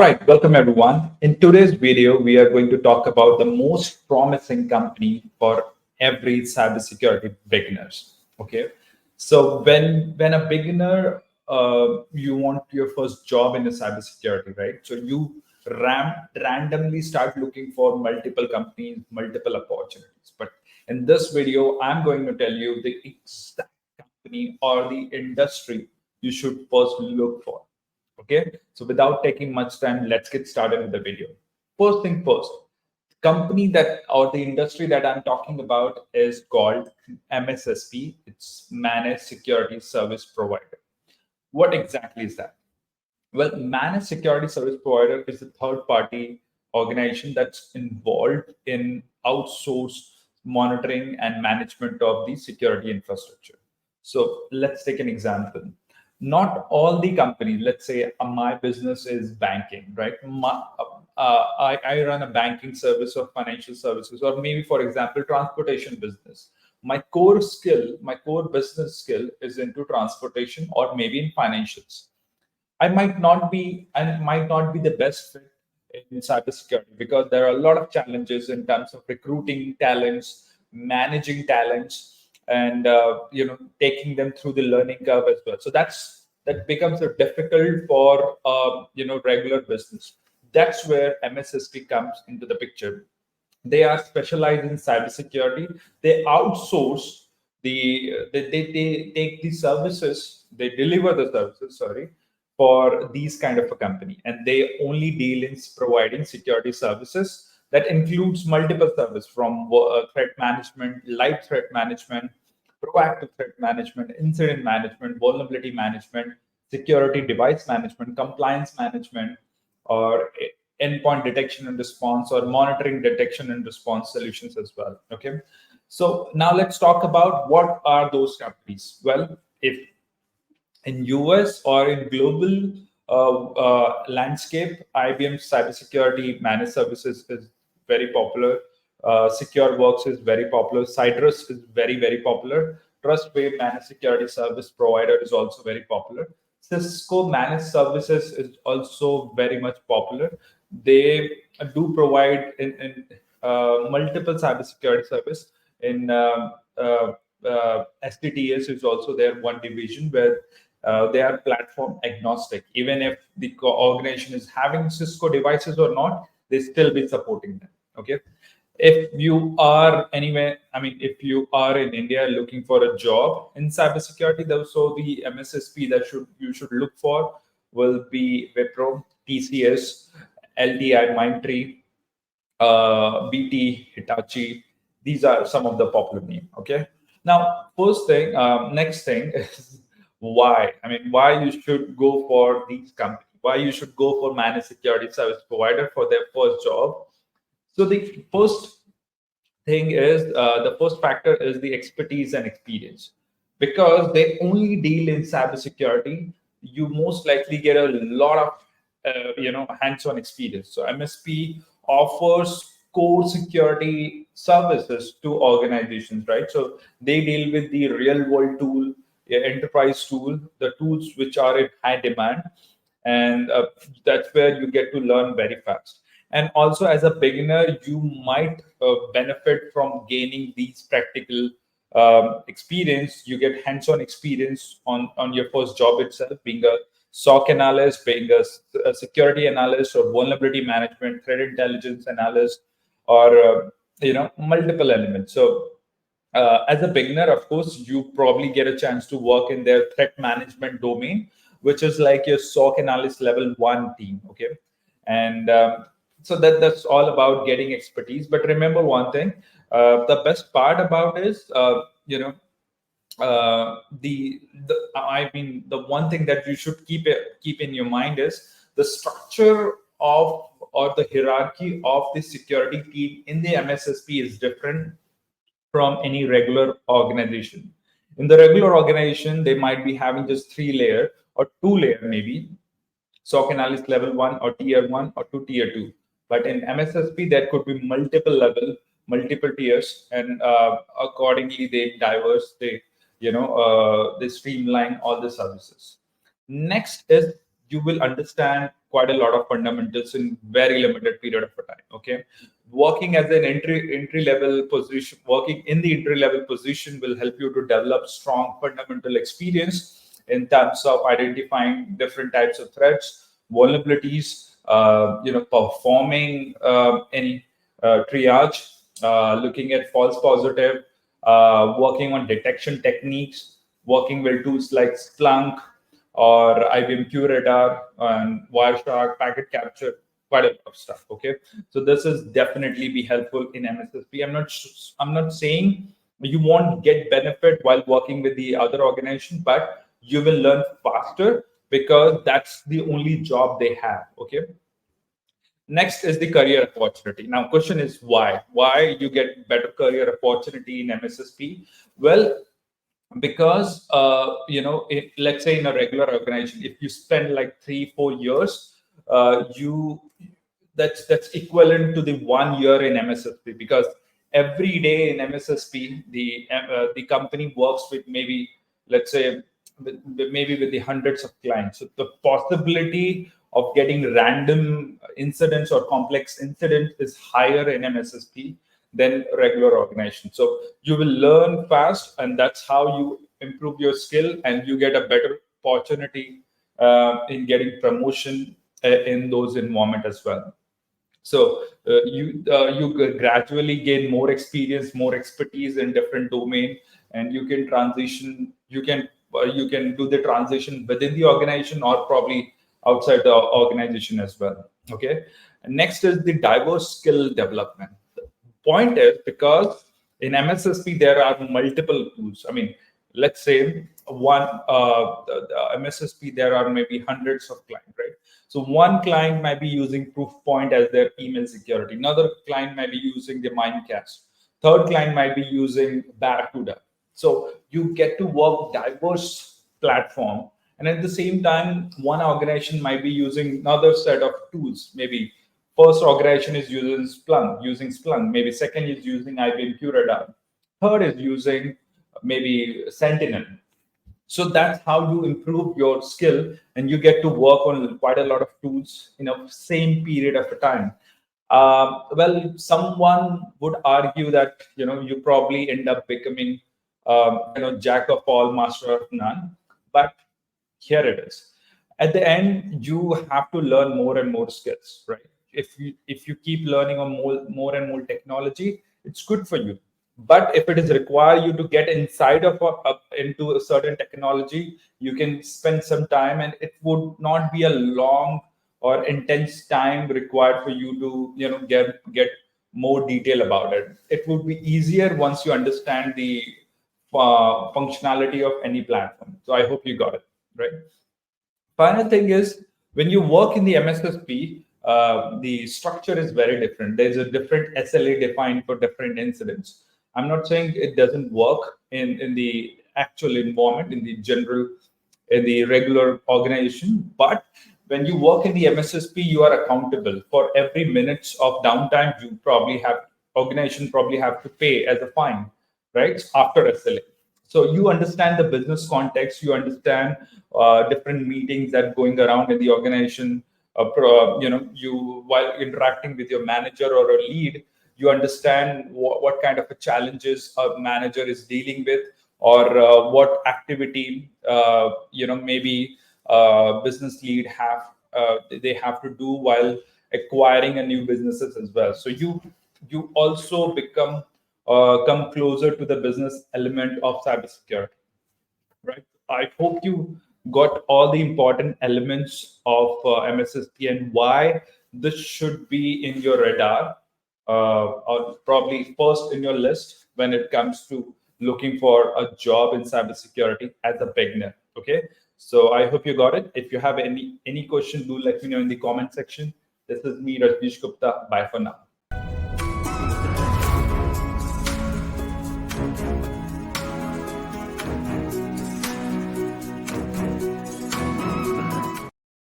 Right, welcome everyone. In today's video, we are going to talk about the most promising company for every cybersecurity beginners. Okay, so when a beginner, you want your first job in a cybersecurity, right? So you randomly start looking for multiple companies, multiple opportunities. But in this video, I'm going to tell you the exact company or the industry you should first look for. Okay, so without taking much time, let's get started with the video. First thing first, company that or the industry that I'm talking about is called MSSP. It's Managed Security Service Provider. What exactly is that? Well, Managed Security Service Provider is a third party organization that's involved in outsourced monitoring and management of the security infrastructure. So let's take an example. Not all the companies, let's say my business is banking, right? I run a banking service or financial services, or maybe, for example, transportation business. My core business skill is into transportation or maybe in financials. I might not be the best fit in cybersecurity because there are a lot of challenges in terms of recruiting talents, managing talents, and taking them through the learning curve as well. So that becomes a difficult for regular business. That's where MSSP comes into the picture. They are specialized in cybersecurity. They outsource they take the services, they deliver the services, sorry, for these kind of a company, and they only deal in providing security services that includes multiple services from threat management, live threat management, proactive threat management, incident management, vulnerability management, security device management, compliance management, or endpoint detection and response, or monitoring detection and response solutions as well. Okay, so now let's talk about what are those companies. Well, if in US or in global landscape, IBM's cybersecurity managed services is very popular. SecureWorks is very popular. Citrus is very popular. Trustwave managed security service provider is also very popular. Cisco managed services is also very much popular. They do provide in multiple cybersecurity service. In STTS is also their one division where they are platform agnostic. Even if the organization is having Cisco devices or not, they still be supporting them. Okay. If you are anywhere, I mean, if you are in India looking for a job in cybersecurity, so the MSSP that you should look for will be Wipro, TCS, LTI, Mindtree, BT, Hitachi. These are some of the popular names. Okay. Now, next thing is why. I mean, why you should go for these companies? Why you should go for managed security service provider for their first job? So the first factor is the expertise and experience, because they only deal in cybersecurity. You most likely get a lot of hands-on experience. So MSP offers core security services to organizations, right? So they deal with the real world tool, enterprise tool, the tools which are in high demand, and that's where you get to learn very fast. And also, as a beginner, you might benefit from gaining these practical experience. You get hands-on experience on your first job itself, being a SOC analyst, being a security analyst, or vulnerability management, threat intelligence analyst, or multiple elements. So as a beginner, of course, you probably get a chance to work in their threat management domain, which is like your SOC analyst level 1 team. Okay. And so that's all about getting expertise. But remember one thing, the best part about is the one thing that you should keep in your mind is the structure of, or the hierarchy of, the security team in the MSSP is different from any regular organization. In the regular organization, they might be having just 3 layer or 2 layer, maybe SOC analyst level 1 or tier 1 or to tier 2. But in MSSP, there could be multiple level, multiple tiers, and accordingly they diverse, they streamline all the services. Next is, you will understand quite a lot of fundamentals in very limited period of time. Okay, working as an entry level position, working in the entry level position will help you to develop strong fundamental experience in terms of identifying different types of threats, vulnerabilities, performing any triage, looking at false positive, working on detection techniques, working with tools like Splunk or IBM QRadar and Wireshark, packet capture, quite a lot of stuff. Okay, so this is definitely be helpful in MSSP. I'm not saying you won't get benefit while working with the other organization, but you will learn faster because that's the only job they have. Okay. Next is the career opportunity. Now, question is why? Why you get better career opportunity in MSSP? Well, because let's say in a regular organization, if you spend like 3-4 years, you that's equivalent to the 1 year in MSSP, because every day in MSSP the company works with maybe, let's say, maybe with the hundreds of clients. So the possibility of getting random incidents or complex incidents is higher in MSSP than regular organization. So you will learn fast, and that's how you improve your skill and you get a better opportunity in getting promotion in those environment as well. So you gradually gain more experience, more expertise in different domain, and you can transition. You can do the transition within the organization or probably outside the organization as well. Okay. And next is the diverse skill development. The point is, because in MSSP there are multiple tools. I mean, let's say the MSSP there are maybe hundreds of clients, right? So one client might be using Proofpoint as their email security. Another client might be using the Mimecast. Third client might be using Barracuda. So you get to work diverse platform, and at the same time, one organization might be using another set of tools. Maybe first organization is using Splunk. Maybe second is using IBM QRadar. Third is using maybe Sentinel. So that's how you improve your skill, and you get to work on quite a lot of tools in a same period of time. Well, someone would argue that you probably end up becoming jack of all, master of none. But here it is. At the end, you have to learn more and more skills, right? If you keep learning on more and more technology, it's good for you. But if it is require you to get inside of into a certain technology, you can spend some time, and it would not be a long or intense time required for you to get more detail about it. It would be easier once you understand the functionality of any platform. So I hope you got it right. Final thing is, when you work in the MSSP, the structure is very different. There's a different SLA defined for different incidents. I'm not saying it doesn't work in the actual environment, in the regular organization, but when you work in the MSSP, you are accountable for every minutes of downtime. Organization probably have to pay as a fine, right? After SLA. So you understand the business context, you understand different meetings that going around in the organization. You while interacting with your manager or a lead, you understand what kind of a challenges a manager is dealing with, or what activity maybe business lead they have to do while acquiring a new businesses as well. So you also come closer to the business element of cybersecurity, right? I hope you got all the important elements of MSSP and why this should be in your radar, or probably first in your list when it comes to looking for a job in cybersecurity as a beginner. Okay, so I hope you got it. If you have any question, do let me know in the comment section. This is me, Rajneesh Gupta. Bye for now.